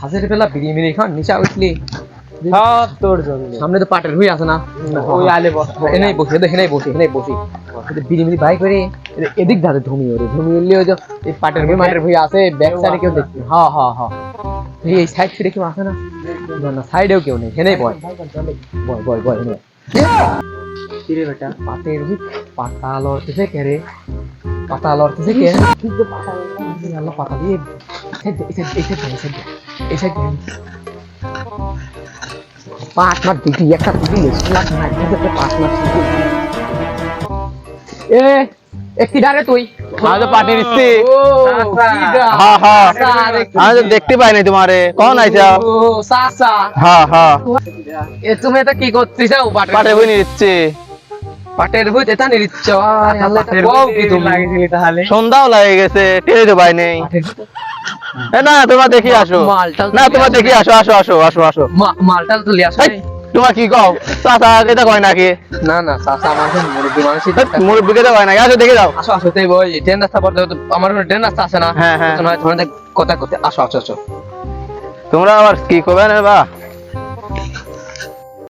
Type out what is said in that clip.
হাজার বেলা বিড়ি মিড়ি খান নিচা উঠলি সব তোর জন্য। সামনে তো পাটের হয়ে আছে না ওই আলে বসবো। এখানেই বসি এখানেই বসি বিড়ি মিড়ি বাই করে এদিক ধারে ধুমি ওরে ধুমি উঠলে ওই যে এই পাটের ভুঁই আছে ব্যাক সাইডে কেউ দেখছি হ্যাঁ এই সাইড ফিরে কেউ আছে না না সাইডেও কেউ নেই এখানেই বয় এখানে কিরে বেটা পাটের ভুঁই পাতা লড়তেছে কে রে পাতা লড়তেছে কে আল্লাহ পাতা দিয়ে এই সাইড পাঁচ মাস দিদি একটা দিদি পাঁচ মাস একটি ডারে তুই আমি তো পাঠিয়ে দিচ্ছি হ্যাঁ হ্যাঁ আমি তো দেখতে পাইনি তোমারে কখন আইসা হ্যাঁ হ্যাঁ এ তুমি এটা কি করছিস পাঠে বই নিয়ে দিচ্ছি পাটের ভূত এটা নিচ্ছ কি তুমি লাগিয়েছিলি তাহলে? সন্ধ্যাও লাগে গেছে টেরে তো পাই নেই না তোমার দেখি আসো মালটাল না তোমার দেখি আসো আসো মালটাল তুলি আসো এই, তোমার কি কও চাচা এটা কয় নাকি না চাচা আমার মুরব্বী মানুষই মুরব্বীকে তো কয় নাকি আসো দেখে যাও আসো তাই বই ট্রেন রাস্তা পড়তে আমার ট্রেন রাস্তা আছে না হ্যাঁ তোমাদের কথা করতে আসো তোমরা আবার কি করবে না বা